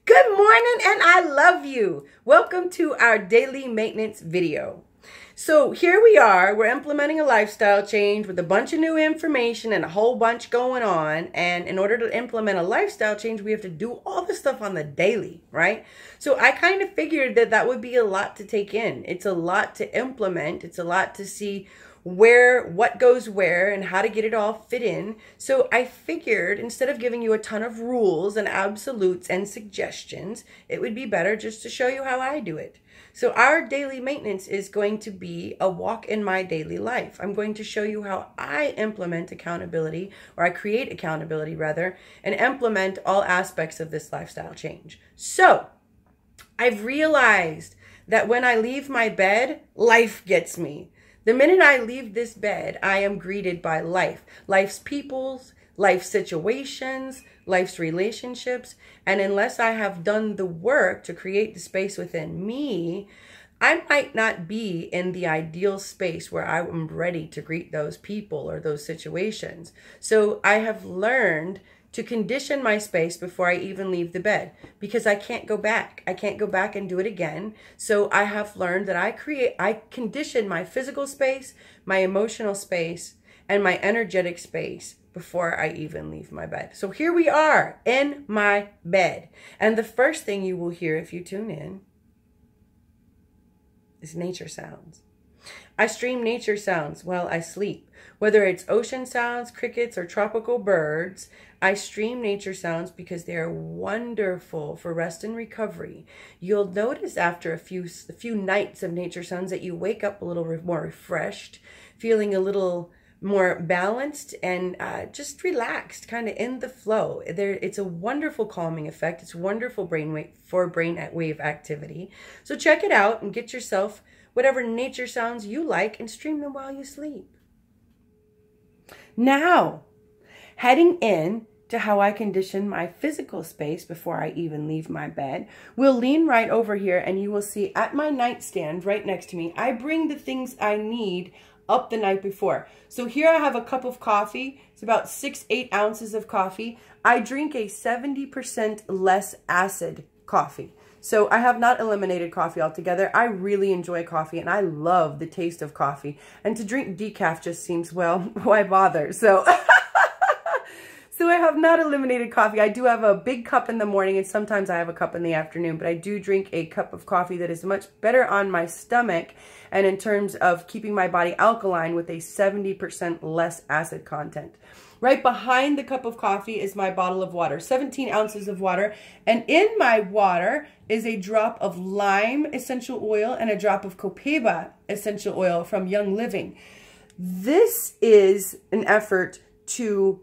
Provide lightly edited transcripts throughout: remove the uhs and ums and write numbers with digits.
Good morning and I love you. Welcome to our daily maintenance video. So here we are, we're implementing a lifestyle change with a bunch of new information and a whole bunch going on. And in order to implement a lifestyle change, we have to do all this stuff on the daily, right? So I kind of figured that that would be a lot to take in. It's a lot to implement. It's a lot to see what goes where and how to get it all fit in. So I figured instead of giving you a ton of rules and absolutes and suggestions, it would be better just to show you how I do it. So our daily maintenance is going to be a walk in my daily life. I'm going to show you how I implement accountability, or I create accountability rather, and implement all aspects of this lifestyle change. So I've realized that when I leave my bed, life gets me. The minute I leave this bed, I am greeted by life. Life's peoples, life's situations, life's relationships. And unless I have done the work to create the space within me, I might not be in the ideal space where I am ready to greet those people or those situations. So I have learned to condition my space before I even leave the bed, because I can't go back. I can't go back and do it again. So I have learned that I condition my physical space, my emotional space, and my energetic space before I even leave my bed. So here we are in my bed. And the first thing you will hear if you tune in is nature sounds. I stream nature sounds while I sleep. Whether it's ocean sounds, crickets, or tropical birds, I stream nature sounds because they are wonderful for rest and recovery. You'll notice after a few nights of nature sounds that you wake up a little more refreshed, feeling a little more balanced and just relaxed, kind of in the flow. It's a wonderful calming effect. It's wonderful brainwave activity. So check it out and get yourself whatever nature sounds you like and stream them while you sleep. Now, heading in to how I condition my physical space before I even leave my bed, we'll lean right over here and you will see at my nightstand right next to me, I bring the things I need up the night before. So here I have a cup of coffee. It's about 6-8 ounces of coffee. I drink a 70% less acid coffee. So I have not eliminated coffee altogether. I really enjoy coffee and I love the taste of coffee. And to drink decaf just seems, well, why bother? So I have not eliminated coffee. I do have a big cup in the morning and sometimes I have a cup in the afternoon, but I do drink a cup of coffee that is much better on my stomach and in terms of keeping my body alkaline with a 70% less acid content. Right behind the cup of coffee is my bottle of water, 17 ounces of water. And in my water is a drop of lime essential oil and a drop of copaiba essential oil from Young Living. This is an effort to,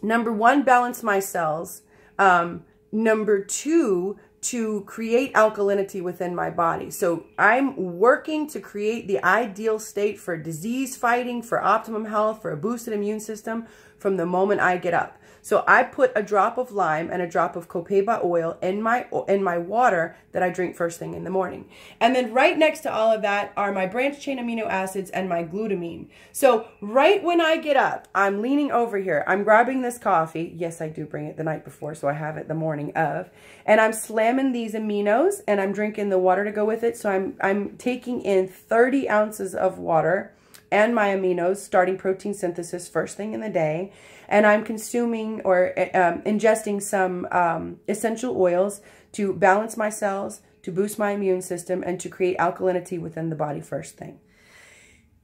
number one, balance my cells. Number two, to create alkalinity within my body. So I'm working to create the ideal state for disease fighting, for optimum health, for a boosted immune system from the moment I get up. So I put a drop of lime and a drop of copaiba oil in my water that I drink first thing in the morning. And then right next to all of that are my branched chain amino acids and my glutamine. So right when I get up, I'm leaning over here. I'm grabbing this coffee. Yes, I do bring it the night before, so I have it the morning of. And I'm slamming these aminos and I'm drinking the water to go with it. So I'm taking in 30 ounces of water and my aminos, starting protein synthesis first thing in the day. And I'm consuming or ingesting some essential oils to balance my cells, to boost my immune system, and to create alkalinity within the body first thing.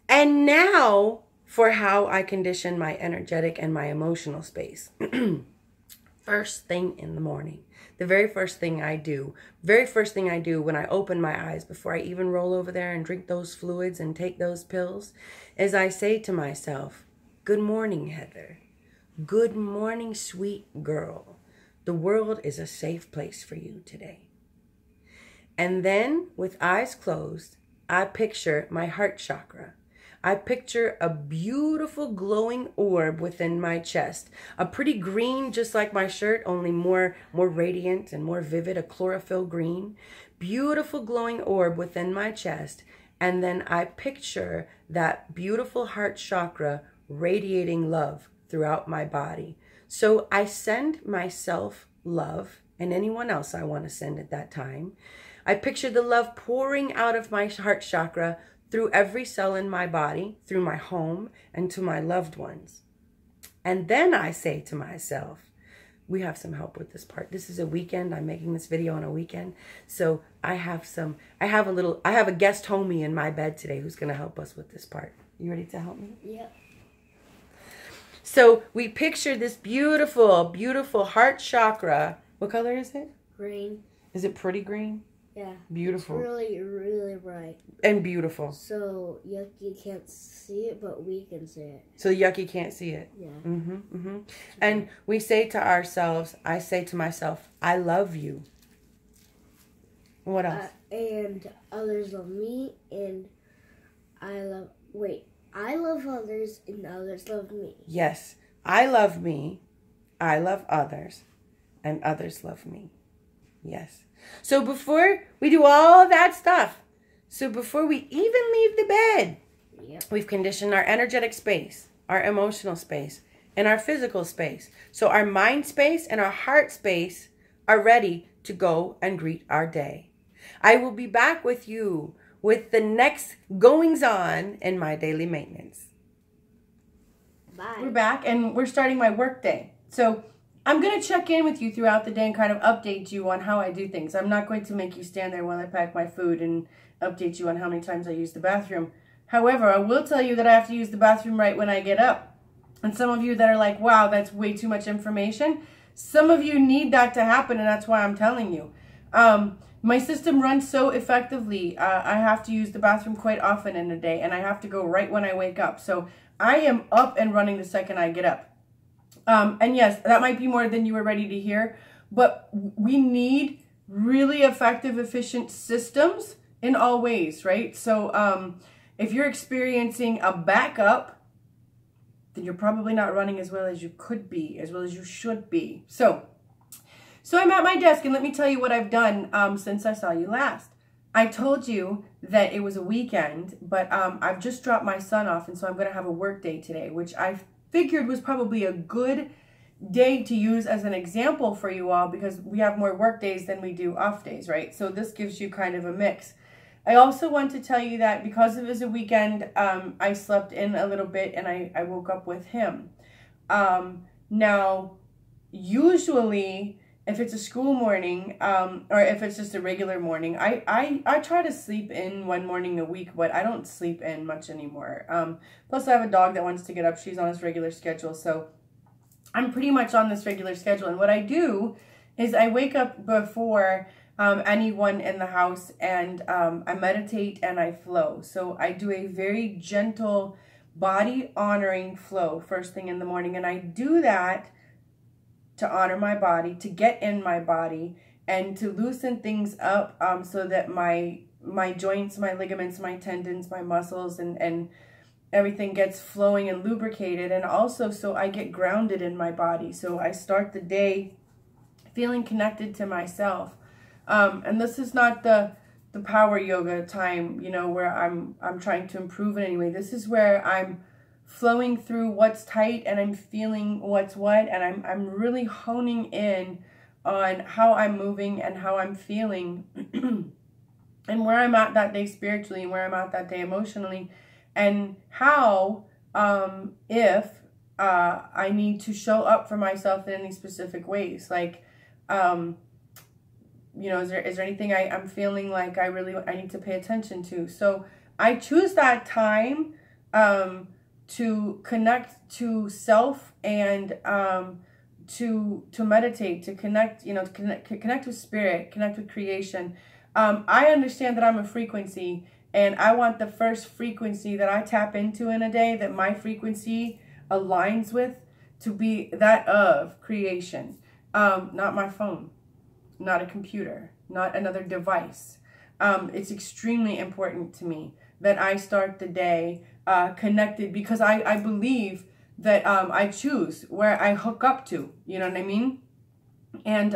And now for how I condition my energetic and my emotional space. First thing in the morning. The very first thing I do when I open my eyes before I even roll over there and drink those fluids and take those pills is I say to myself, good morning, Heather. Good morning, sweet girl. The world is a safe place for you today. And then with eyes closed, I picture my heart chakra. I picture a beautiful glowing orb within my chest. A pretty green, just like my shirt, only more radiant and more vivid, a chlorophyll green. Beautiful glowing orb within my chest. And then I picture that beautiful heart chakra radiating love throughout my body. So I send myself love and anyone else I want to send at that time. I picture the love pouring out of my heart chakra through every cell in my body, through my home, and to my loved ones. And then I say to myself, we have some help with this part. This is a weekend. I'm making this video on a weekend. So I have a guest homie in my bed today who's going to help us with this part. You ready to help me? Yep. So we picture this beautiful, beautiful heart chakra. What color is it? Green. Is it pretty green? Yeah. Beautiful. It's really, really bright. And beautiful. So Yucky can't see it, but we can see it. So Yucky can't see it. Yeah. And we say to ourselves, I say to myself, I love you. What else? And others love me, and I love others, and others love me. Yes. I love me. I love others. And others love me. Yes. So before we do all that stuff, so before we even leave the bed, yep, we've conditioned our energetic space, our emotional space, and our physical space. So our mind space and our heart space are ready to go and greet our day. I will be back with you with the next goings on in my daily maintenance. Bye. We're back and we're starting my work day. So I'm going to check in with you throughout the day and kind of update you on how I do things. I'm not going to make you stand there while I pack my food and update you on how many times I use the bathroom. However, I will tell you that I have to use the bathroom right when I get up. And some of you that are like, wow, that's way too much information. Some of you need that to happen, and that's why I'm telling you. My system runs so effectively. I have to use the bathroom quite often in a day, and I have to go right when I wake up. So I am up and running the second I get up. And yes, that might be more than you were ready to hear, but we need really effective, efficient systems in all ways, right? So if you're experiencing a backup, then you're probably not running as well as you could be, as well as you should be. So I'm at my desk, and let me tell you what I've done since I saw you last. I told you that it was a weekend, but I've just dropped my son off, and so I'm going to have a work day today, which I figured was probably a good day to use as an example for you all, because we have more work days than we do off days, right? So this gives you kind of a mix. I also want to tell you that because it was a weekend, I slept in a little bit, and I woke up with him. Now, usually, if it's a school morning, or if it's just a regular morning, I try to sleep in one morning a week, but I don't sleep in much anymore. Plus, I have a dog that wants to get up. She's on this regular schedule, so I'm pretty much on this regular schedule. And what I do is I wake up before anyone in the house, and I meditate and I flow. So I do a very gentle, body-honoring flow first thing in the morning, and I do that to honor my body, to get in my body, and to loosen things up so that my joints, my ligaments, my tendons, my muscles, and everything gets flowing and lubricated, and also so I get grounded in my body. So I start the day feeling connected to myself. And this is not the power yoga time, you know, where I'm trying to improve in any way. This is where I'm flowing through what's tight, and I'm feeling what's what, and I'm really honing in on how I'm moving and how I'm feeling and where I'm at that day spiritually, and where I'm at that day emotionally, and how if I need to show up for myself in any specific ways. Like you know, is there anything I'm feeling like I need to pay attention to? So I choose that time to connect to self, and to meditate, to connect, you know, to connect with spirit, connect with creation. I understand that I'm a frequency, and I want the first frequency that I tap into in a day, that my frequency aligns with, to be that of creation. Not my phone, not a computer, not another device. It's extremely important to me that I start the day connected, because I believe that I choose where I hook up to, you know what I mean? And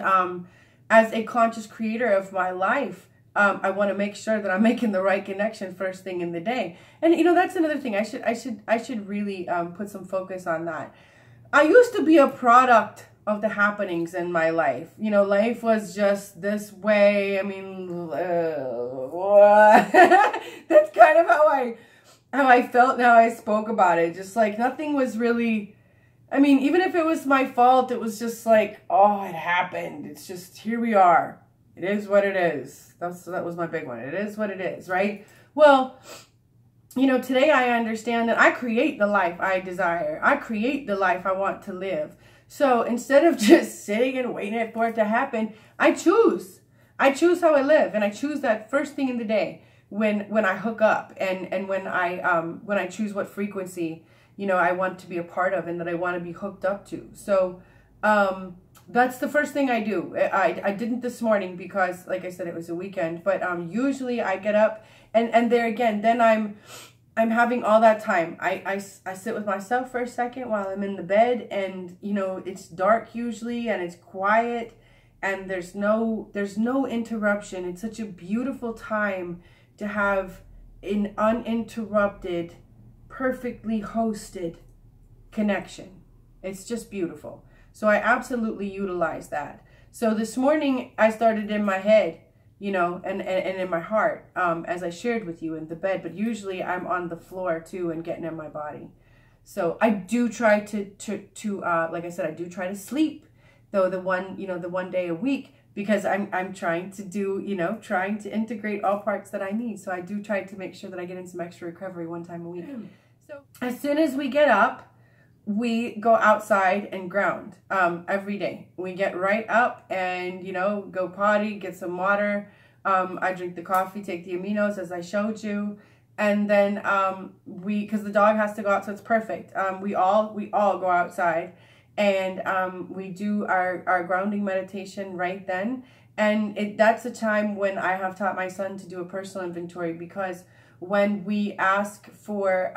as a conscious creator of my life, I want to make sure that I'm making the right connection first thing in the day. And you know, that's another thing. I should really put some focus on that. I used to be a product of the happenings in my life. You know, life was just this way. I mean, that's kind of how I felt and how I spoke about it. Just like nothing was really, I mean, even if it was my fault, it was just like, oh, it happened. It's just, here we are. It is what it is. That was my big one. It is what it is, right? Well, you know, today I understand that I create the life I desire. I create the life I want to live. So instead of just sitting and waiting for it to happen, I choose. I choose how I live, and I choose that first thing in the day when I hook up, and when I choose what frequency, you know, I want to be a part of and that I want to be hooked up to. So that's the first thing I do. I didn't this morning because, like I said, it was a weekend. But usually I get up and there again, then I'm having all that time. I sit with myself for a second while I'm in the bed, and you know, it's dark usually and it's quiet and there's no interruption. It's such a beautiful time to have an uninterrupted, perfectly hosted connection. It's just beautiful. So I absolutely utilize that. So this morning I started in my head, you know, and in my heart, as I shared with you in the bed, but usually I'm on the floor too and getting in my body. So I do try to like I said, I do try to sleep, though the one day a week, because I'm trying to do, you know, trying to integrate all parts that I need. So I do try to make sure that I get in some extra recovery one time a week. So as soon as we get up, we go outside and ground every day. We get right up and, you know, go potty, get some water. I drink the coffee, take the aminos as I showed you. And then because the dog has to go out, so it's perfect. We all go outside and we do our grounding meditation right then. And that's a time when I have taught my son to do a personal inventory, because when we ask for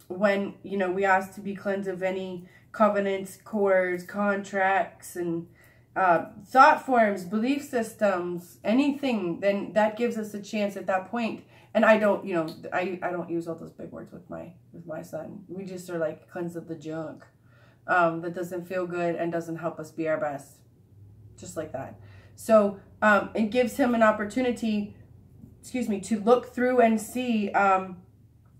when, you know, we ask to be cleansed of any covenants, cords, contracts, and thought forms, belief systems, anything, then that gives us a chance at that point. And I don't, you know, I don't use all those big words with my son. We just are like cleanse of the junk that doesn't feel good and doesn't help us be our best, just like that. So it gives him an opportunity, excuse me, to look through and see how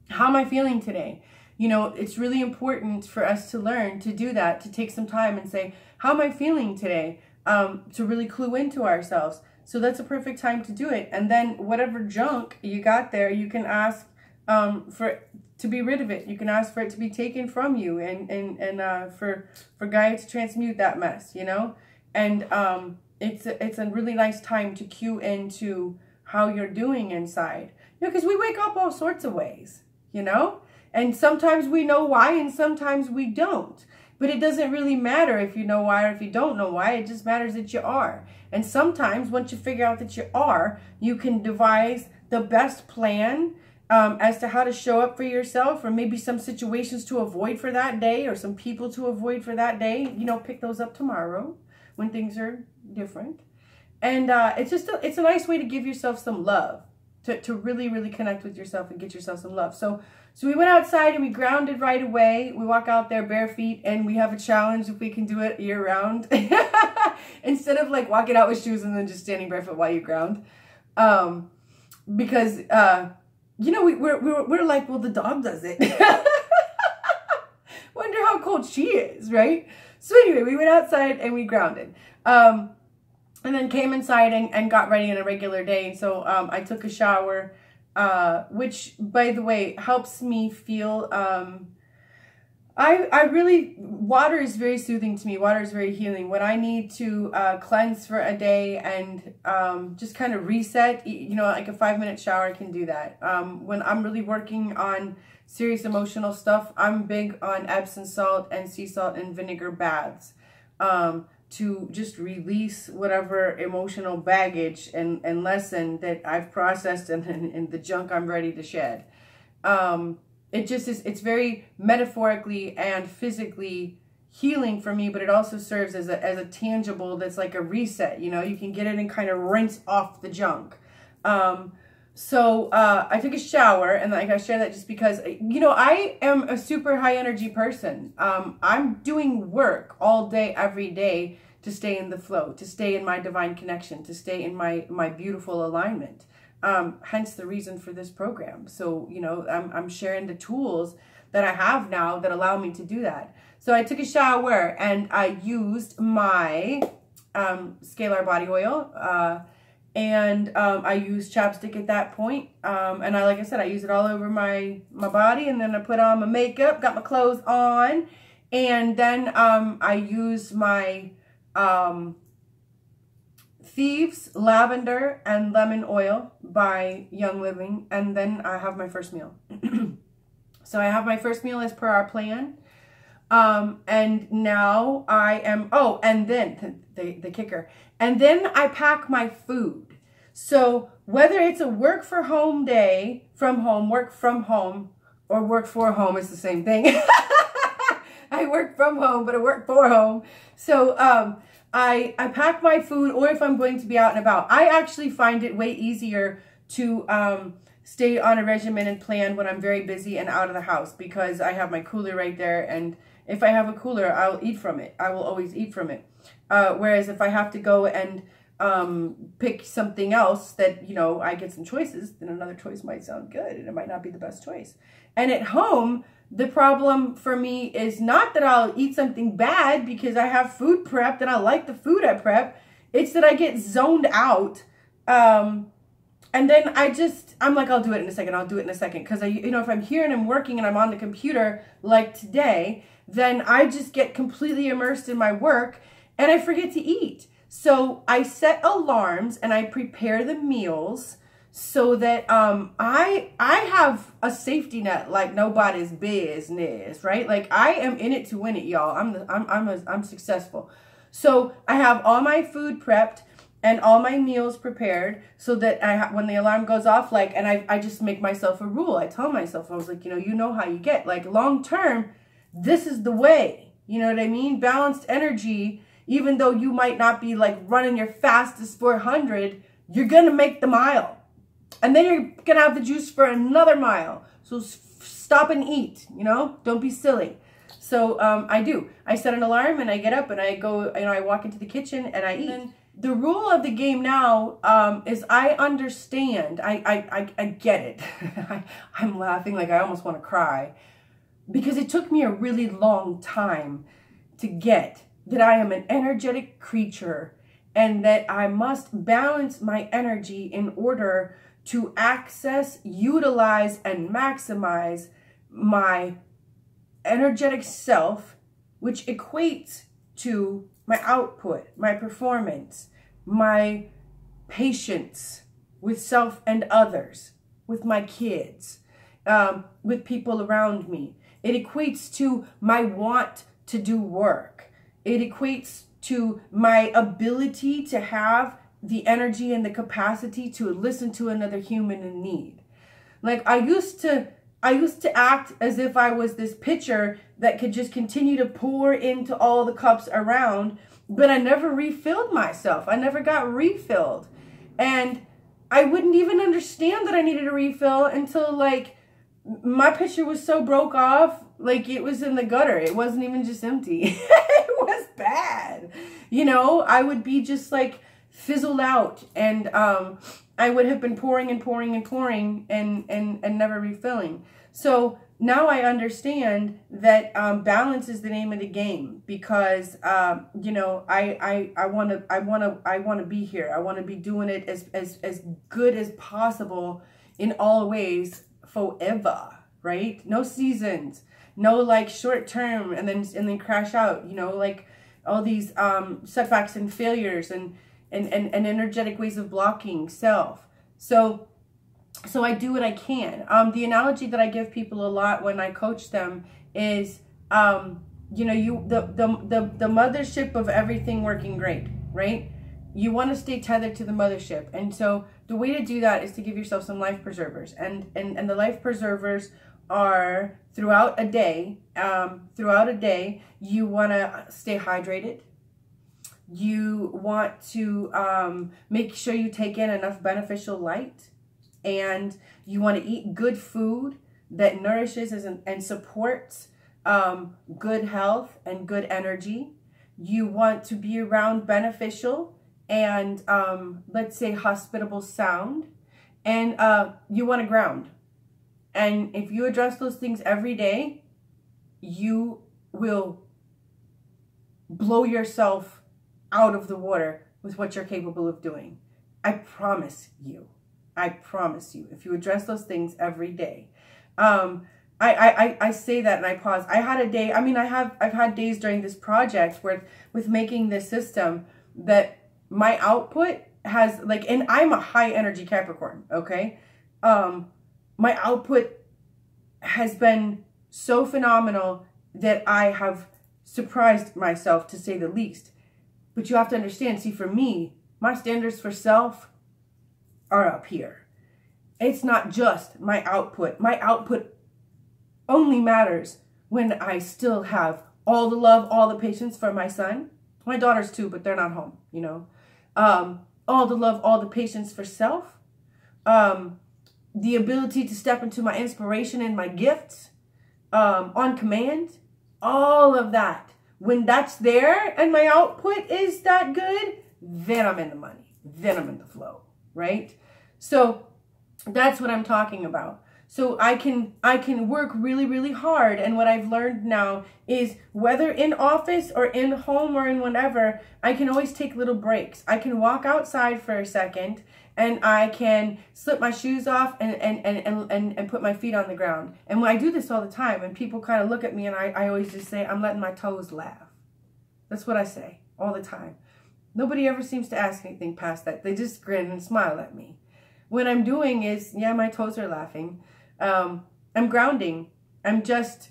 am I feeling today. You know, it's really important for us to learn to do that, to take some time and say, how am I feeling today? To really clue into ourselves. So that's a perfect time to do it. And then whatever junk you got there, you can ask to be rid of it. You can ask for it to be taken from you, and for Gaia to transmute that mess, you know? And it's a really nice time to cue into how you're doing inside. You know, because we wake up all sorts of ways, you know? And sometimes we know why and sometimes we don't. But it doesn't really matter if you know why or if you don't know why. It just matters that you are. And sometimes once you figure out that you are, you can devise the best plan as to how to show up for yourself, or maybe some situations to avoid for that day, or some people to avoid for that day. You know, pick those up tomorrow when things are different. And it's a nice way to give yourself some love, to really, really connect with yourself and get yourself some love. So we went outside and we grounded right away. We walk out there bare feet, and we have a challenge if we can do it year round. Instead of like walking out with shoes and then just standing barefoot while you ground. Because, you know, we're like, well, the dog does it. Wonder how cold she is, right? So anyway, we went outside and we grounded. And then came inside and got ready on a regular day. So I took a shower, which, by the way, helps me feel, water is very soothing to me. Water is very healing. When I need to cleanse for a day and just kind of reset, you know, like a 5-minute shower can do that. When I'm really working on serious emotional stuff, I'm big on Epsom salt and sea salt and vinegar baths. To just release whatever emotional baggage and lesson that I've processed and the junk I'm ready to shed. It just is, it's very metaphorically and physically healing for me, but it also serves as a tangible, that's like a reset, you know, you can get it and kind of rinse off the junk. So I took a shower, and like I share that just because, you know, I am a super high energy person. I'm doing work all day, every day to stay in the flow, to stay in my divine connection, to stay in my beautiful alignment. Hence the reason for this program. So, you know, I'm sharing the tools that I have now that allow me to do that. So I took a shower and I used my Scalar body oil, and I used chapstick at that point. And like I said, I use it all over my body, and then I put on my makeup, got my clothes on, and then I used my Thieves Lavender and Lemon Oil by Young Living, and then I have my first meal. So I have my first meal as per our plan. And now I am, oh, and then the kicker, and then I pack my food. So whether it's a work for home day, from home, work from home, or work for home, it's the same thing. I work from home, but I work for home. So, I pack my food, or if I'm going to be out and about, I actually find it way easier to, stay on a regimen and plan when I'm very busy and out of the house, because I have my cooler right there, and if I have a cooler, I'll eat from it. I will always eat from it. Whereas if I have to go and pick something else that, you know, I get some choices, then another choice might sound good and it might not be the best choice. And at home, the problem for me is not that I'll eat something bad because I have food prepped and I like the food I prep. It's that I get zoned out. And then I'm like, I'll do it in a second. I'll do it in a second. Because, you know, if I'm here and I'm working and I'm on the computer like today, then I just get completely immersed in my work and I forget to eat. So I set alarms and I prepare the meals so that I have a safety net like nobody's business, right? Like I am in it to win it, y'all. I'm successful. So I have all my food prepped and all my meals prepared so that when the alarm goes off, like, and I just make myself a rule. I tell myself, I was like, you know how you get, like, long term, this is the way, you know what I mean? Balanced energy, even though you might not be like running your fastest 400, you're going to make the mile. And then you're going to have the juice for another mile. So stop and eat, you know, don't be silly. So I do. I set an alarm and I get up and I go, you know, I walk into the kitchen and I eat. And the rule of the game now is I understand. I get it. I'm laughing like I almost want to cry because it took me a really long time to get that I am an energetic creature and that I must balance my energy in order to access, utilize, and maximize my energetic self, which equates to my output, my performance, my patience with self and others, with my kids, with people around me. It equates to my want to do work. It equates to my ability to have the energy and the capacity to listen to another human in need. Like I used to act as if I was this pitcher that could just continue to pour into all the cups around, but I never refilled myself. I never got refilled. And I wouldn't even understand that I needed a refill until like my pitcher was so broke off, like it was in the gutter. It wasn't even just empty. It was bad. You know, I would be just like fizzled out, and I would have been pouring and pouring and pouring and never refilling. So now I understand that balance is the name of the game, because you know, I want to be here. I want to be doing it as good as possible in all ways forever, right? No seasons, no like short term and then crash out, you know, like all these setbacks and failures and energetic ways of blocking self. So I do what I can. The analogy that I give people a lot when I coach them is, you know, the mothership of everything working great, right? You want to stay tethered to the mothership. And so the way to do that is to give yourself some life preservers. And the life preservers are throughout a day, you want to stay hydrated. You want to make sure you take in enough beneficial light and you want to eat good food that nourishes and supports good health and good energy. You want to be around beneficial and, let's say, hospitable sound. And you want to ground. And if you address those things every day, you will blow yourself out of the water with what you're capable of doing. I promise you. I promise you. If you address those things every day. I say that and I pause. I had a day, I mean, I've had days during this project where with making this system that my output has like, and I'm a high energy Capricorn, okay? My output has been so phenomenal that I have surprised myself, to say the least. But you have to understand, see, for me, my standards for self are up here. It's not just my output. My output only matters when I still have all the love, all the patience for my son. My daughters too, but they're not home, you know. All the love, all the patience for self. The ability to step into my inspiration and my gifts on command. All of that. When that's there and my output is that good, then I'm in the money. Then I'm in the flow, right? So that's what I'm talking about. So I can work really, really hard. And what I've learned now is whether in office or in home or in whatever, I can always take little breaks. I can walk outside for a second and I can slip my shoes off and put my feet on the ground. And when I do this all the time, and people kind of look at me and I always just say, I'm letting my toes laugh. That's what I say all the time. Nobody ever seems to ask anything past that. They just grin and smile at me. What I'm doing is, yeah, my toes are laughing. I'm grounding. I'm just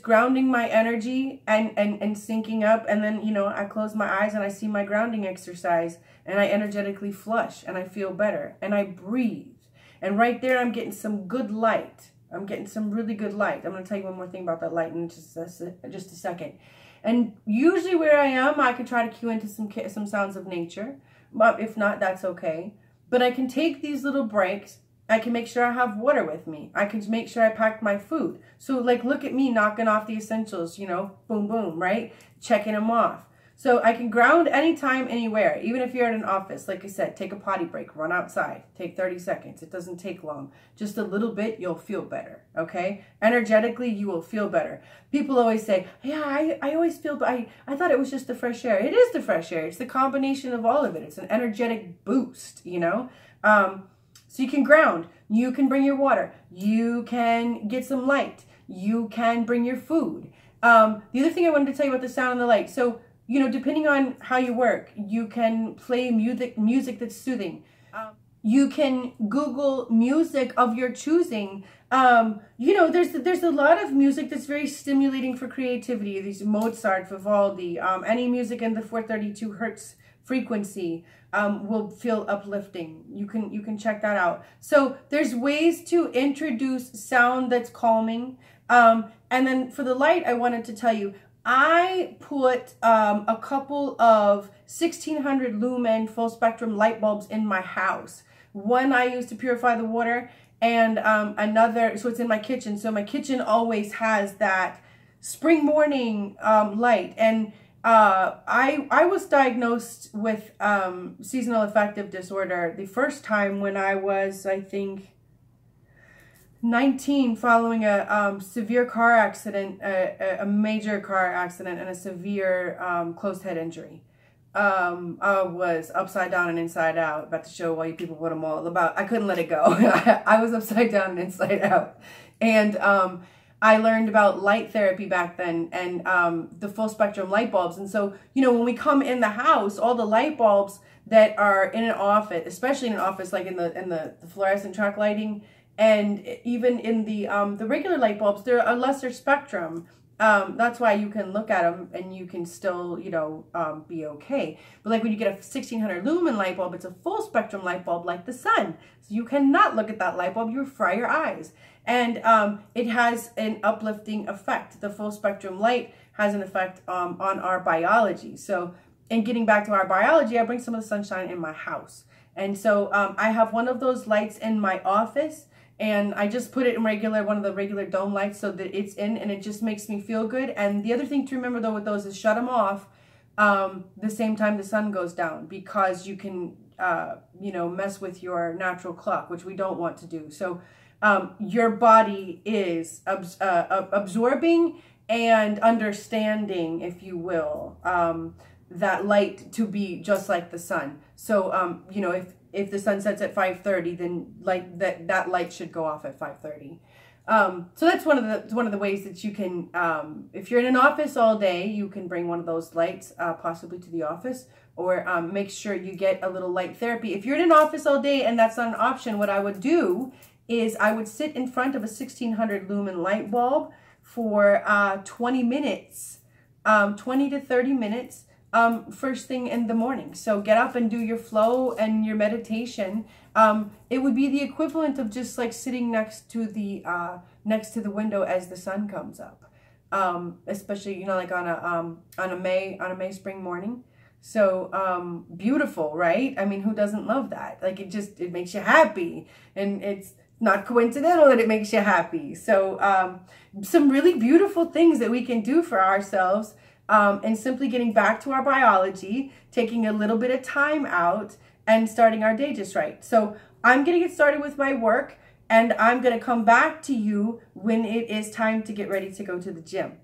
grounding my energy and syncing up. And then, you know, I close my eyes and I see my grounding exercise and I energetically flush and I feel better and I breathe. And right there, I'm getting some good light. I'm getting some really good light. I'm going to tell you one more thing about that light in just a second. And usually where I am, I can try to cue into some sounds of nature. But if not, that's okay. But I can take these little breaks. I can make sure I have water with me. I can make sure I packed my food. So like, look at me knocking off the essentials, you know, boom, boom, right? Checking them off. So I can ground anytime, anywhere. Even if you're at an office, like I said, take a potty break, run outside, take 30 seconds. It doesn't take long. Just a little bit, you'll feel better, okay? Energetically, you will feel better. People always say, yeah, I always feel, I thought it was just the fresh air. It is the fresh air. It's the combination of all of it. It's an energetic boost, you know? So you can ground, you can bring your water, you can get some light, you can bring your food. The other thing I wanted to tell you about the sound and the light. So, you know, depending on how you work, you can play music that's soothing. You can Google music of your choosing. You know, there's a lot of music that's very stimulating for creativity. These Mozart, Vivaldi, any music in the 432 hertz frequency will feel uplifting. You can check that out. So there's ways to introduce sound that's calming. And then for the light, I wanted to tell you, I put a couple of 1600 lumen full spectrum light bulbs in my house. One I use to purify the water, and another, so it's in my kitchen. So my kitchen always has that spring morning light. And I was diagnosed with seasonal affective disorder the first time when I was, I think, 19, following a severe car accident, a major car accident, and a severe closed head injury. I was upside down and inside out, about to show why you people what I'm all about. I couldn't let it go. I was upside down and inside out. And I learned about light therapy back then, and the full spectrum light bulbs. And so, you know, when we come in the house, all the light bulbs that are in an office, especially in an office like in the fluorescent track lighting, and even in the regular light bulbs, they're a lesser spectrum. That's why you can look at them and you can still, you know, be okay. But like when you get a 1600 lumen light bulb, it's a full spectrum light bulb like the sun. So you cannot look at that light bulb, you fry your eyes. And it has an uplifting effect. The full spectrum light has an effect on our biology. So in getting back to our biology, I bring some of the sunshine in my house. And so I have one of those lights in my office, and I just put it in one of the regular dome lights so that it's in, and it just makes me feel good. And the other thing to remember though with those is shut them off the same time the sun goes down, because you can, you know, mess with your natural clock, which we don't want to do. So your body is absorbing and understanding, if you will, that light to be just like the sun. So, you know, if the sun sets at 5:30, then like that light should go off at 5:30. So that's one of the ways that you can, if you're in an office all day, you can bring one of those lights, possibly to the office, or make sure you get a little light therapy. If you're in an office all day and that's not an option, what I would do is I would sit in front of a 1600 lumen light bulb for 20 minutes, 20 to 30 minutes, first thing in the morning. So get up and do your flow and your meditation. It would be the equivalent of just like sitting next to the window as the sun comes up, especially, you know, like on a May spring morning. So beautiful, right? I mean, who doesn't love that? Like it makes you happy, and it's not coincidental that it makes you happy. So some really beautiful things that we can do for ourselves, and simply getting back to our biology, taking a little bit of time out and starting our day just right. So I'm going to get started with my work, and I'm going to come back to you when it is time to get ready to go to the gym.